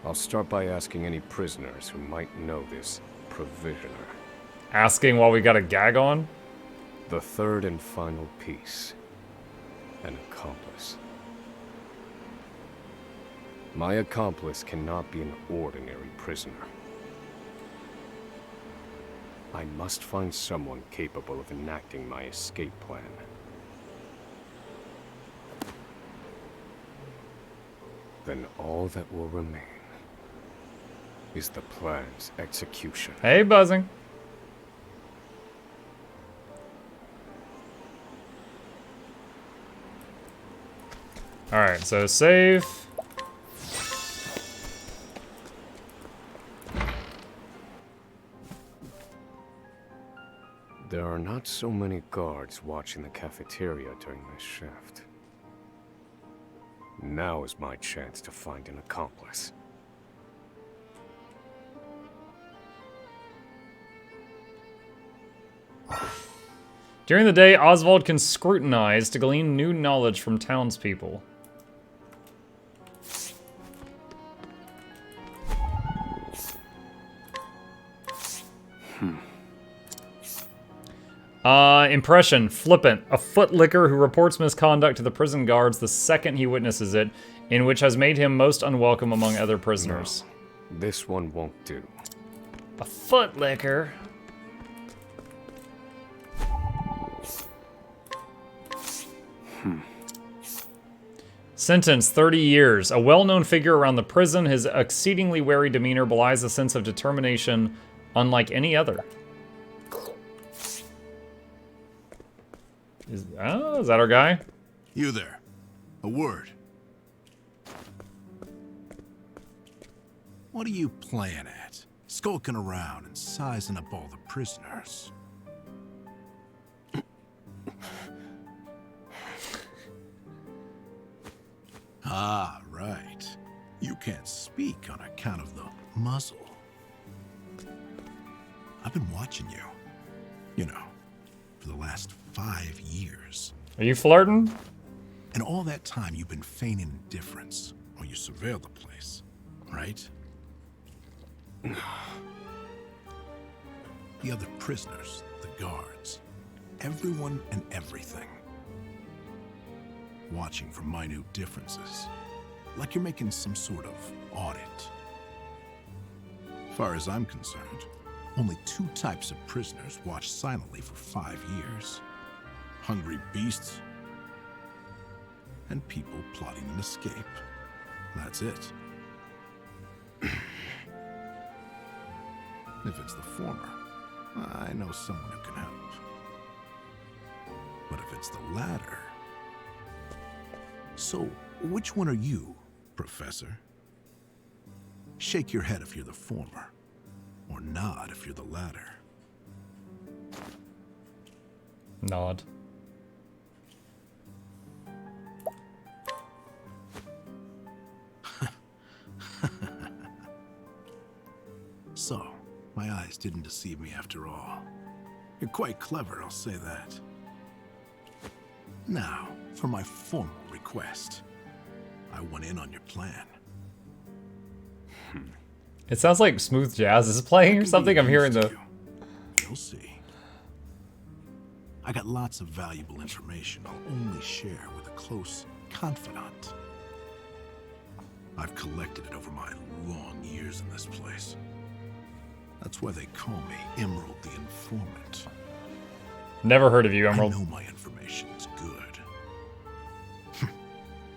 I'll start by asking any prisoners who might know this provisioner. Asking while we got a gag on? The third and final piece. An accomplice. My accomplice cannot be an ordinary prisoner. I must find someone capable of enacting my escape plan. Then all that will remain is the plan's execution. Hey, buzzing. Alright, so save. There are not so many guards watching the cafeteria during this shift. Now is my chance to find an accomplice. During the day, Oswald can scrutinize to glean new knowledge from townspeople. Impression, flippant. A footlicker who reports misconduct to the prison guards the second he witnesses it, in which has made him most unwelcome among other prisoners. No, this one won't do. A footlicker? Sentence, 30 years. A well-known figure around the prison, his exceedingly wary demeanor belies a sense of determination unlike any other. Is that our guy? You there. A word. What are you playing at? Skulking around and sizing up all the prisoners. Ah, right. You can't speak on account of the muzzle. I've been watching you. You know, for the last 5 years. Are you flirting? And all that time you've been feigning indifference while you surveil the place, right? The other prisoners, the guards, everyone and everything. Watching for minute differences, like you're making some sort of audit. As far as I'm concerned, only 2 types of prisoners watch silently for 5 years. Hungry beasts and people plotting an escape. That's it. If it's the former, I know someone who can help. But if it's the latter... So, which one are you, Professor? Shake your head if you're the former, or nod if you're the latter. Nod. So, my eyes didn't deceive me after all. You're quite clever, I'll say that. Now, for my formal request. I went in on your plan. It sounds like smooth jazz is playing or something. I'm hearing the... You'll see. I got lots of valuable information I'll only share with a close confidant. I've collected it over my long years in this place. That's why they call me Emerald the Informant. Never heard of you, Emerald. I know my information's good.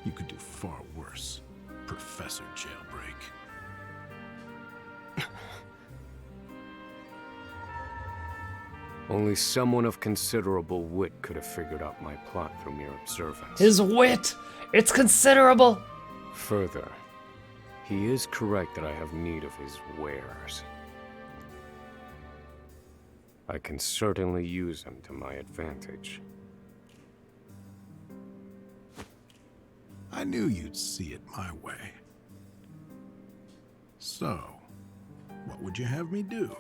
You could do far worse, Professor Jailbreak. Only someone of considerable wit could have figured out my plot through mere observance. His wit! It's considerable! Further, he is correct that I have need of his wares. I can certainly use him to my advantage. I knew you'd see it my way. So, what would you have me do?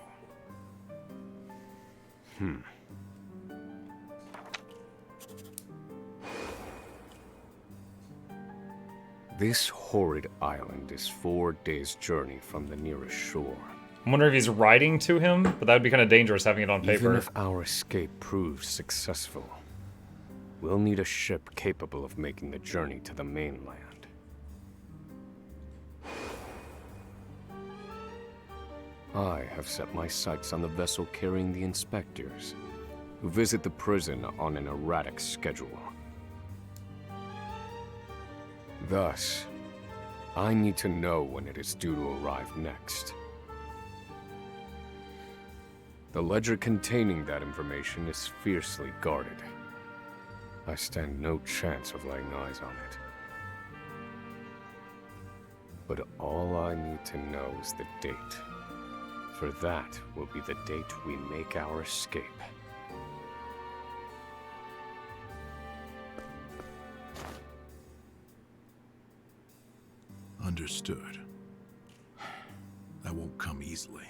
This horrid island is 4 days' journey from the nearest shore. I wonder if he's writing to him, but that would be kind of dangerous having it on paper. Even if our escape proves successful, we'll need a ship capable of making the journey to the mainland. I have set my sights on the vessel carrying the inspectors, who visit the prison on an erratic schedule. Thus, I need to know when it is due to arrive next. The ledger containing that information is fiercely guarded. I stand no chance of laying eyes on it. But all I need to know is the date. For that will be the date we make our escape. Understood. That won't come easily.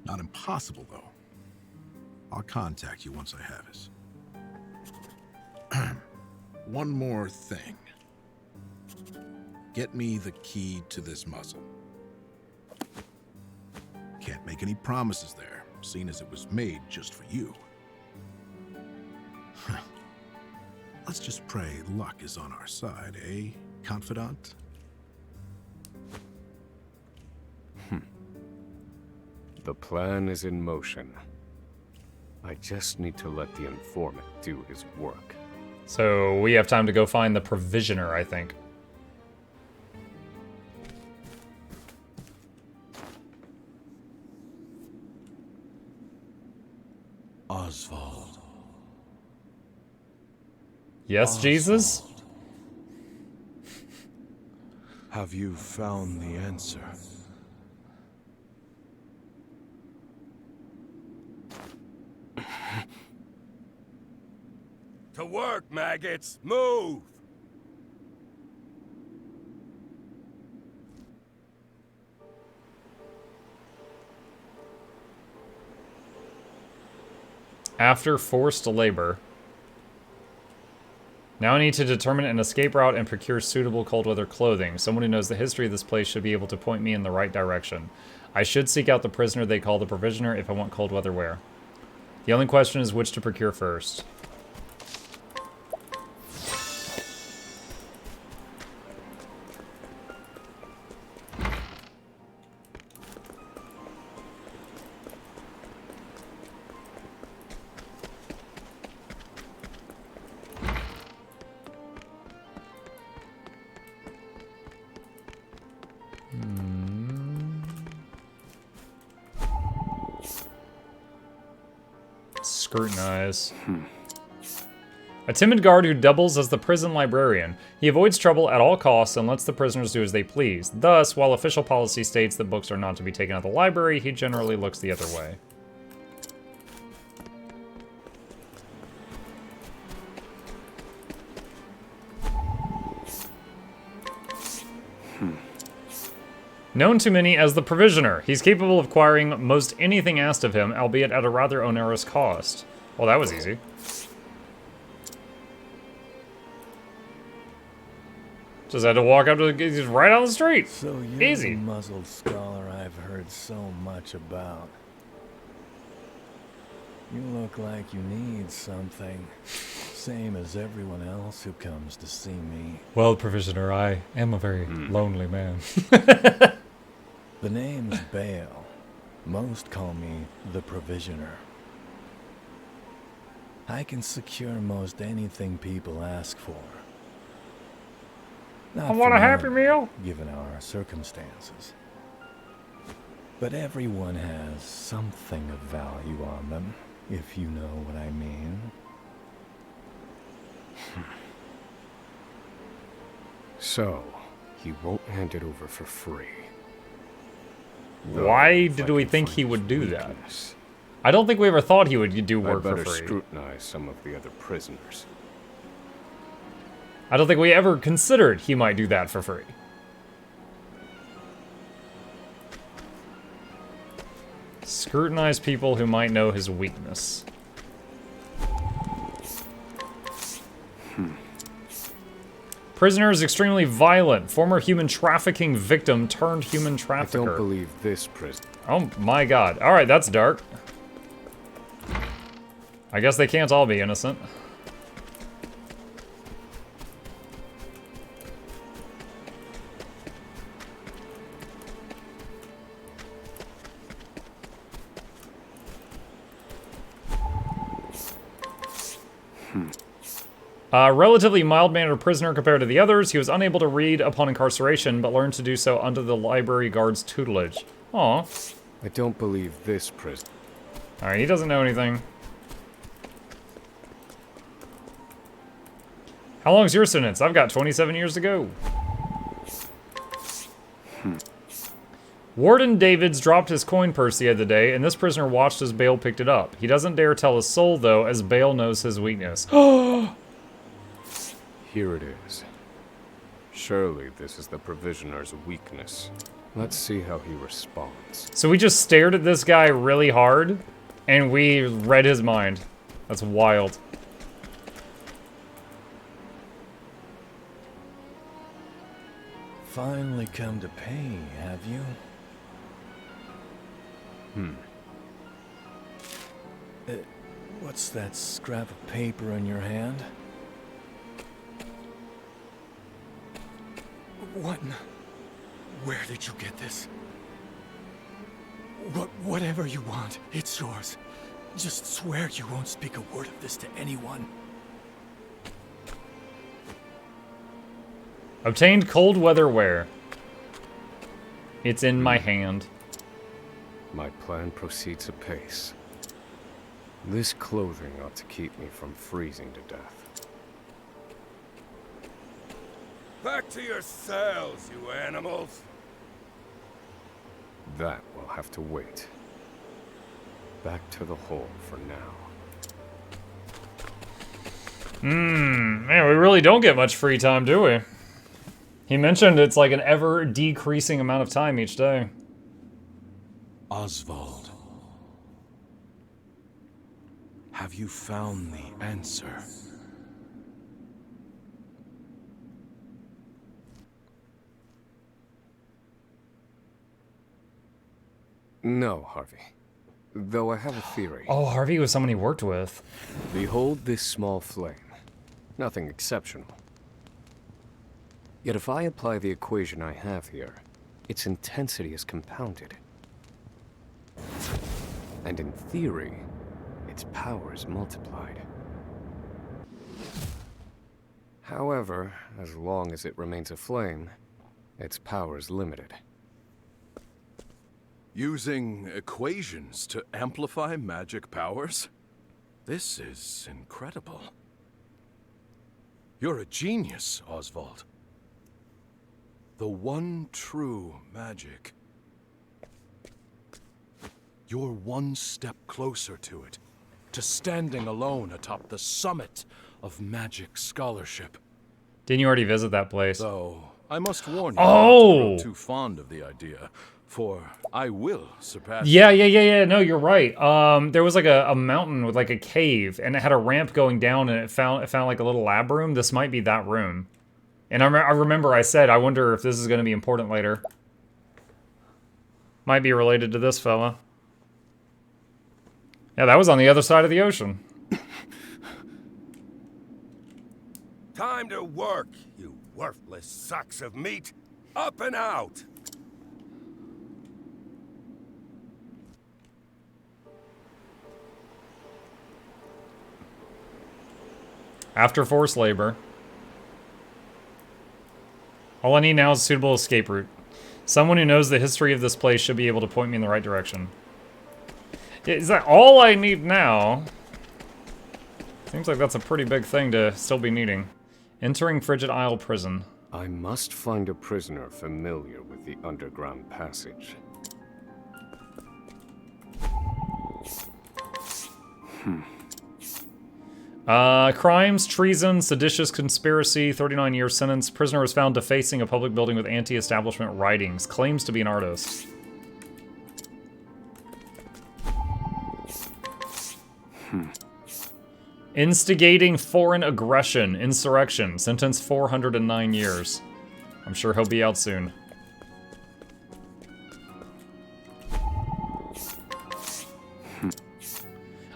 Not impossible, though. I'll contact you once I have it. One more thing. Get me the key to this muzzle. Can't make any promises there, seeing as it was made just for you. Let's just pray luck is on our side, eh, confidant? The plan is in motion. I just need to let the informant do his work. So we have time to go find the provisioner, I think. Oswald. Yes, Jesus? Have you found the answer? To work, maggots! Move! After forced labor. Now I need to determine an escape route and procure suitable cold weather clothing. Someone who knows the history of this place should be able to point me in the right direction. I should seek out the prisoner they call the provisioner if I want cold weather wear. The only question is which to procure first. Scrutinize. A timid guard who doubles as the prison librarian. He avoids trouble at all costs and lets the prisoners do as they please. Thus, while official policy states that books are not to be taken out of the library, he generally looks the other way. Known to many as the Provisioner, he's capable of acquiring most anything asked of him, albeit at a rather onerous cost. Well, that was easy. Just had to walk up to the, right on the street. So you're Easy. the muzzled scholar I've heard so much about. You look like you need something. Same as everyone else who comes to see me. Well, Provisioner, I am a very lonely man. The name's Bale. Most call me the Provisioner. I can secure most anything people ask for. Not I want for a Happy money, Meal. given our circumstances. But everyone has something of value on them, if you know what I mean. So, he won't hand it over for free. Why If I did we can think find he his would do that? weakness, I don't think we ever thought he would do I work for better free. scrutinize some of the other prisoners. I don't think we ever considered he might do that for free. Scrutinize people who might know his weakness. Prisoner is extremely violent. Former human trafficking victim turned human I trafficker. don't believe this prison. Oh my god. Alright, that's dark. I guess they can't all be innocent. Relatively mild-mannered prisoner compared to the others, he was unable to read upon incarceration, but learned to do so under the library guard's tutelage. Aw. I don't believe this prison. Alright, he doesn't know anything. How long's your sentence? I've got 27 years to go. Warden Davids dropped his coin purse the other day, and this prisoner watched as Bale picked it up. He doesn't dare tell his soul, though, as Bale knows his weakness. Here it is. Surely this is the provisioner's weakness. Let's see how he responds. So we just stared at this guy really hard, and we read his mind. That's wild. Finally come to pay, have you? What's that scrap of paper in your hand? Where did you get this? Whatever you want, it's yours. Just swear you won't speak a word of this to anyone. Obtained cold weather wear. It's in my hand. My plan proceeds apace. This clothing ought to keep me from freezing to death. Back to your cells, you animals. That will have to wait. Back to the hole for now. Man, we really don't get much free time, do we? He mentioned it's like an ever-decreasing amount of time each day. Oswald, have you found the answer? No, Harvey. Though I have a theory. Oh, Harvey was someone he worked with. Behold this small flame. Nothing exceptional. Yet if I apply the equation I have here, its intensity is compounded. And in theory, its power is multiplied. However, as long as it remains a flame, its power is limited. Using equations to amplify magic powers? This is incredible. You're a genius, Oswald. The one true magic. You're one step closer to it, to standing alone atop the summit of magic scholarship. Didn't you already visit that place? Though, I must warn you Oh! not to grow too fond of the idea, for I will surpass Yeah. No, you're right. There was like a mountain with like a cave, and it had a ramp going down, and it found like a little lab room. This might be that room. And I remember I said, I wonder if this is going to be important later. Might be related to this fella. Yeah, that was on the other side of the ocean. Time to work, you worthless sacks of meat. Up and out! After forced labor. All I need now is a suitable escape route. Someone who knows the history of this place should be able to point me in the right direction. Is that all I need now? Seems like that's a pretty big thing to still be needing. Entering Frigid Isle Prison. I must find a prisoner familiar with the underground passage. Crimes, treason, seditious conspiracy, 39-year sentence. Prisoner was found defacing a public building with anti-establishment writings. Claims to be an artist. Instigating foreign aggression, insurrection, sentence 409 years. I'm sure he'll be out soon.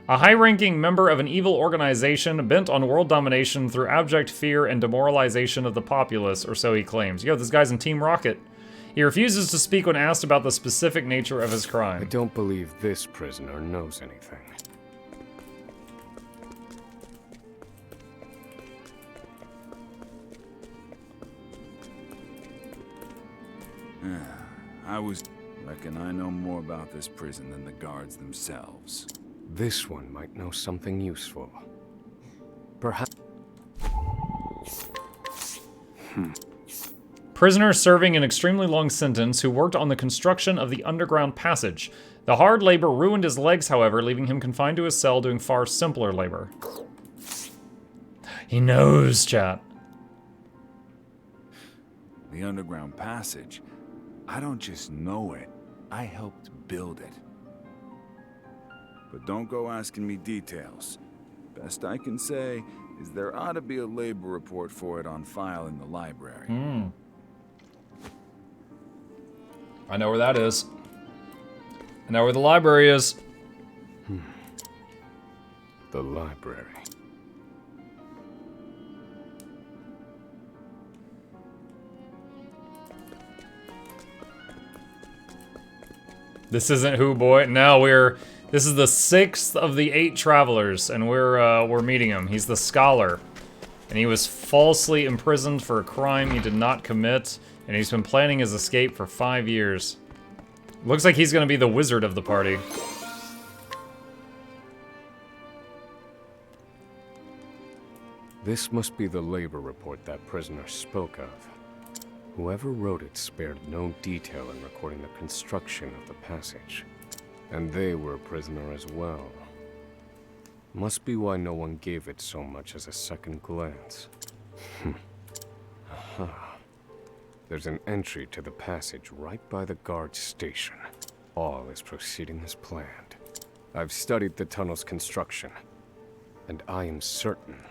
A high-ranking member of an evil organization bent on world domination through abject fear and demoralization of the populace, or so he claims. Yo, this guy's in Team Rocket. He refuses to speak when asked about the specific nature of his crime. I don't believe this prisoner knows anything. Reckon I know more about this prison than the guards themselves. This one might know something useful. Perhaps... Prisoner serving an extremely long sentence who worked on the construction of the underground passage. The hard labor ruined his legs, however, leaving him confined to his cell doing far simpler labor. He knows, chat. The underground passage. I don't just know it. I helped build it. But don't go asking me details. Best I can say is there ought to be a labor report for it on file in the library. I know where that is. I know where the library is. The library. This isn't who, boy. No, this is the 6th of the 8 travelers, and we're meeting him. He's the scholar, and he was falsely imprisoned for a crime he did not commit, and he's been planning his escape for 5 years. Looks like he's gonna be the wizard of the party. This must be the labor report that prisoner spoke of. Whoever wrote it spared no detail in recording the construction of the passage. And they were a prisoner as well. Must be why no one gave it so much as a second glance. Aha. There's an entry to the passage right by the guard station. All is proceeding as planned. I've studied the tunnel's construction, and I am certain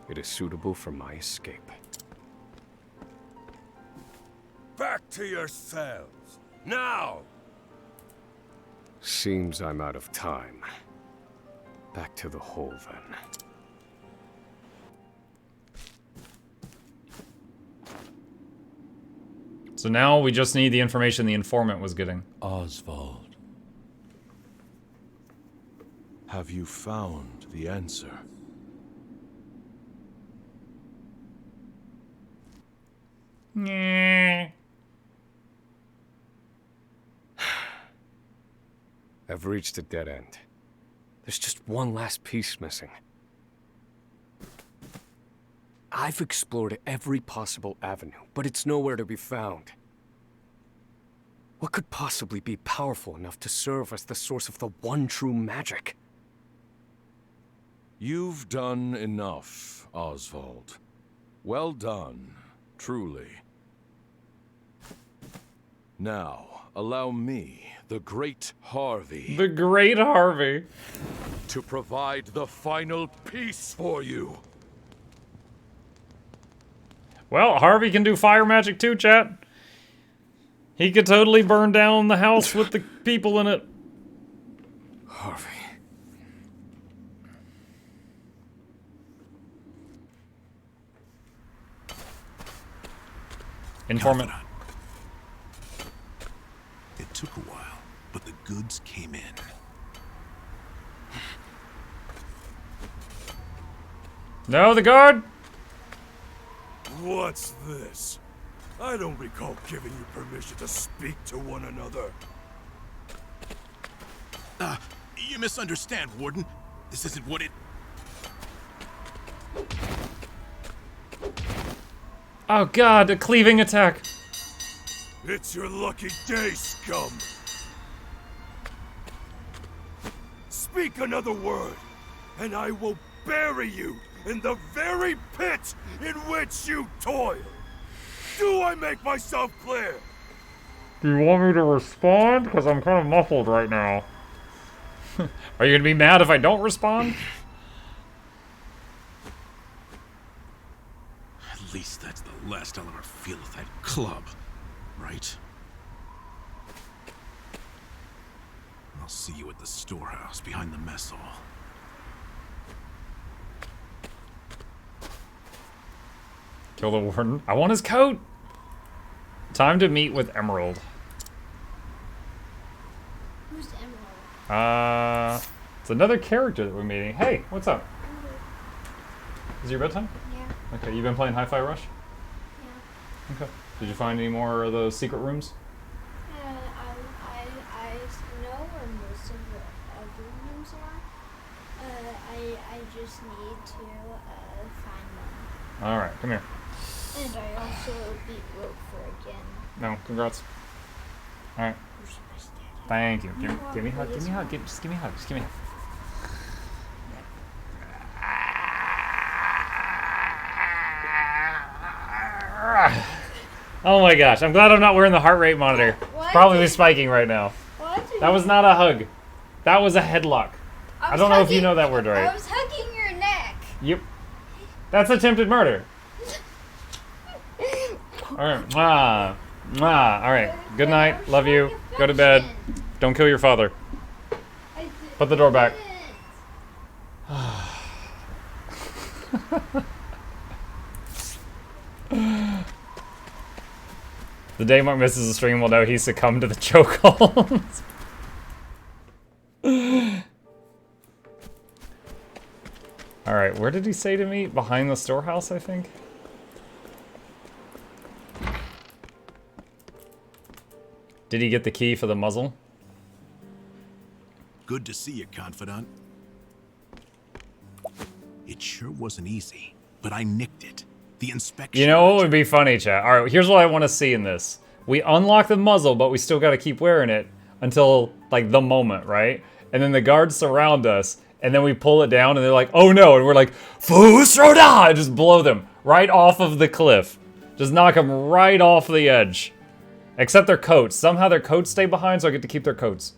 it is suitable for my escape. Back to your cells, now! Seems I'm out of time. Back to the hole, then. So now we just need the information the informant was getting. Oswald. Have you found the answer? I've reached a dead end. There's just one last piece missing. I've explored every possible avenue, but it's nowhere to be found. What could possibly be powerful enough to serve as the source of the one true magic? You've done enough, Oswald. Well done, truly. Now, allow me, the great Harvey, The Great Harvey. to provide the final piece for you. Well, Harvey can do fire magic too, chat. He could totally burn down the house with the people in it. Harvey. Informant. Confidant. It took a while, but the goods came in. No, the guard. What's this? I don't recall giving you permission to speak to one another. You misunderstand, Warden. This isn't what it... Oh god, a cleaving attack. It's your lucky day, scum! Speak another word, and I will bury you in the very pit in which you toil! Do I make myself clear? Do you want me to respond? Because I'm kind of muffled right now. Are you gonna be mad if I don't respond? At least that's the last I'll ever feel of that club, right? I'll see you at the storehouse behind the mess hall. Kill the warden. I want his coat! Time to meet with Emerald. Who's Emerald? It's another character that we're meeting. Hey, what's up? Is it your bedtime? Yeah. Okay, you been playing Hi-Fi Rush? Yeah. Okay. Did you find any more of those secret rooms? I know where most of the other rooms are. I just need to find them. Alright, come here. And I also beat Roper again. No, congrats. Alright. Thank you. Give me a hug, give me a hug, just give me a hug, just give me a hug. Oh my gosh, I'm glad I'm not wearing the heart rate monitor. What? Probably spiking right now. What? That was not a hug. That was a headlock. I don't know if you know that word right. I was hugging your neck. Yep. That's attempted murder. Alright. Mwah. Mwah. Alright. Good night. Love you. Go to bed. Don't kill your father. Put the door back. The day Mark misses the stream will know he succumbed to the chokeholds. Alright, where did he say to meet? Behind the storehouse, I think? Did he get the key for the muzzle? Good to see you, Confidant. It sure wasn't easy, but I nicked it. The inspection. You know what would be funny, chat? Alright, here's what I want to see in this. We unlock the muzzle, but we still gotta keep wearing it until, like, the moment, right? And then the guards surround us, and then we pull it down, and they're like, oh no, and we're like, Fusroda! And just blow them right off of the cliff. Just knock them right off the edge. Except their coats. Somehow their coats stay behind, so I get to keep their coats.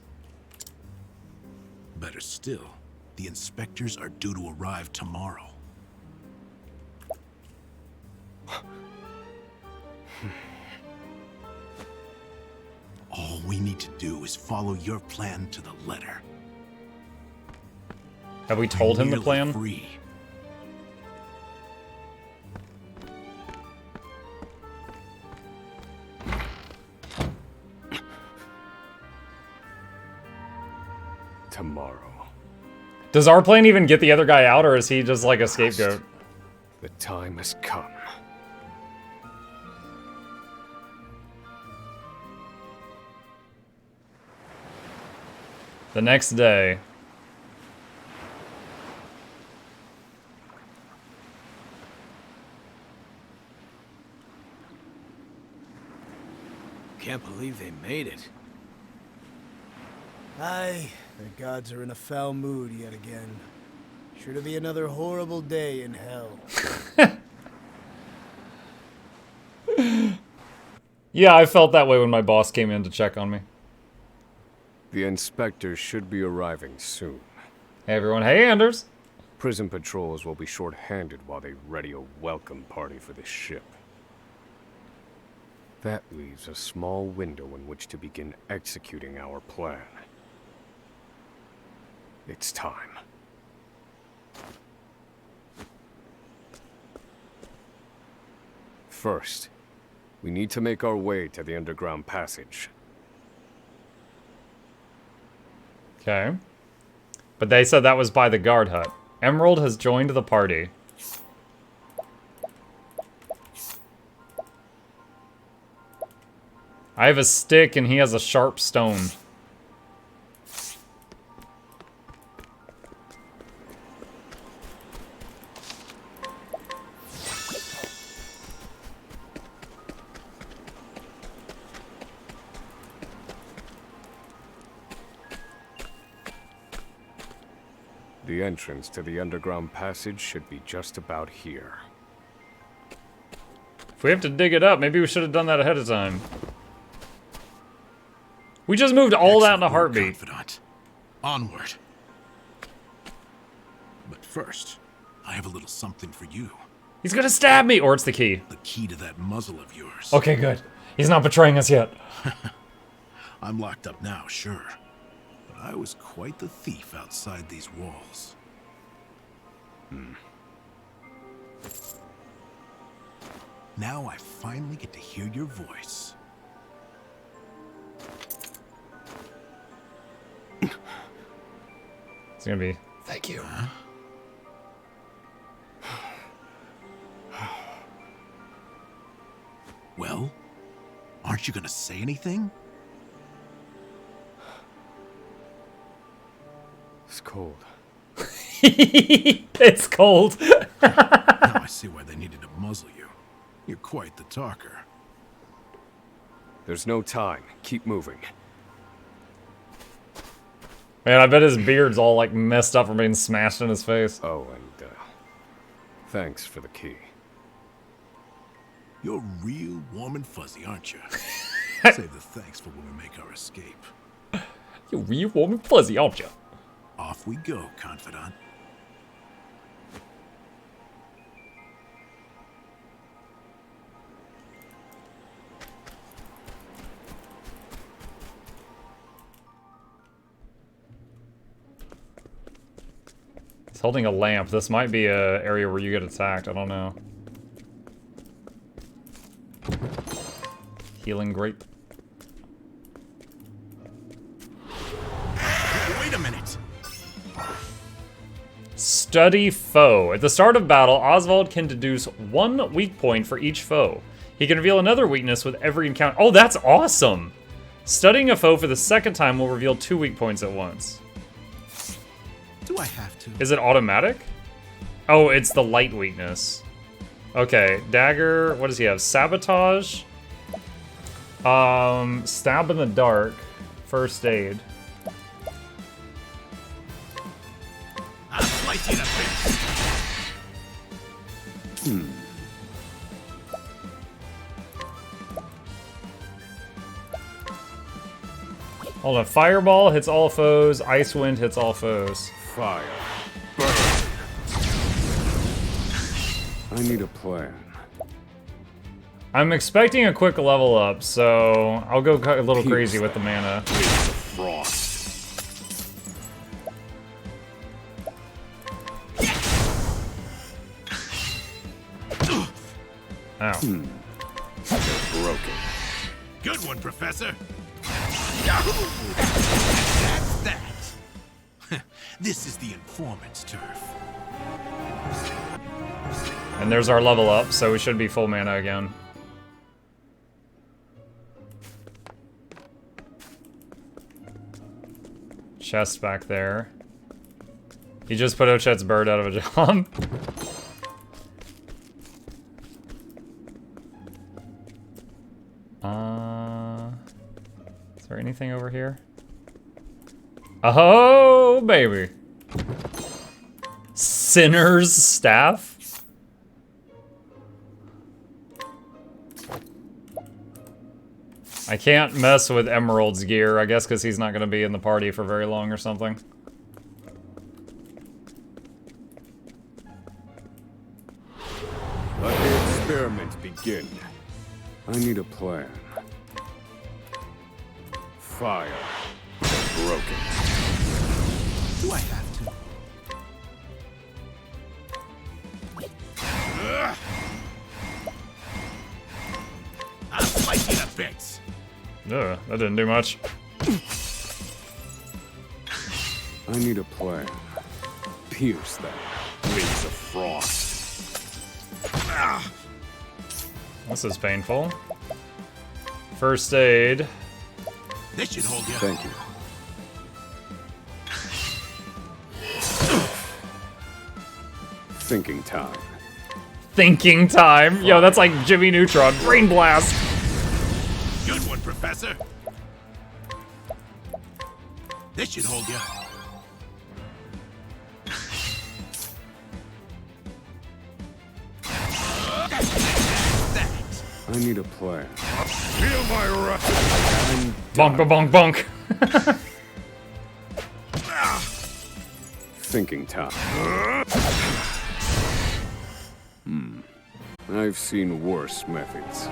Better still, the inspectors are due to arrive tomorrow. All we need to do is follow your plan to the letter. Have we told him the plan? Free. Tomorrow. Does our plan even get the other guy out, or is he just like a scapegoat? The time has come. The next day. Can't believe they made it. Aye, the gods are in a foul mood yet again. Sure to be another horrible day in hell. Yeah, I felt that way when my boss came in to check on me. The inspectors should be arriving soon. Hey everyone, hey Anders! Prison patrols will be short-handed while they ready a welcome party for this ship. That leaves a small window in which to begin executing our plan. It's time. First, we need to make our way to the underground passage. Okay. But they said that was by the guard hut. Emerald has joined the party. I have a stick and he has a sharp stone. The entrance to the underground passage should be just about here. If we have to dig it up, maybe we should have done that ahead of time. We just moved all that in a heartbeat. Confidant. Onward. But first, I have a little something for you. He's gonna stab me! Or it's the key. The key to that muzzle of yours. Okay, good. He's not betraying us yet. I'm locked up now, sure. But I was quite the thief outside these walls. Now I finally get to hear your voice. It's gonna be, thank you. Well, aren't you gonna say anything? It's cold. It's cold. Now I see why they needed to muzzle you. You're quite the talker. There's no time. Keep moving. Man, I bet his beard's all like messed up from being smashed in his face. Oh, and thanks for the key. You're real warm and fuzzy, aren't you? Save the thanks for when we make our escape. You're real warm and fuzzy, aren't you? Off we go, confidant. He's holding a lamp. This might be a area where you get attacked. I don't know. Healing grape. Wait a minute. Study foe. At the start of battle, Oswald can deduce 1 weak point for each foe. He can reveal another weakness with every encounter. Oh, that's awesome! Studying a foe for the second time will reveal 2 weak points at once. Do I have to? Is it automatic? Oh, it's the light weakness. Okay, dagger. What does he have? Sabotage. Stab in the dark. First aid. I'll slice you to bits. Hold on. Fireball hits all foes. Ice wind hits all foes. Fire. Burn. I need a plan. I'm expecting a quick level up, so I'll go a little crazy with the mana. Frost. Ow. Broken. Good one, Professor. That's that. This is the informant's turf. And there's our level up, so we should be full mana again. Chest back there. He just put Ochet's bird out of a job. Is there anything over here? Oh, baby. Sinner's staff? I can't mess with Emerald's gear, I guess because he's not going to be in the party for very long or something. Let the experiment begin. I need a plan. Fire. Broken. Do I have to? I'll slice you to bits. Ugh, that didn't do much. I need a plan. Pierce that. Wings of frost. This is painful. First aid. This should hold you. Thank you. Thinking time. Thinking time. Yo, that's like Jimmy Neutron. Brain blast. Good one, Professor. This should hold you. I need a plan. Feel my wrath. Bonk, bonk, bonk. Thinking time. I've seen worse methods.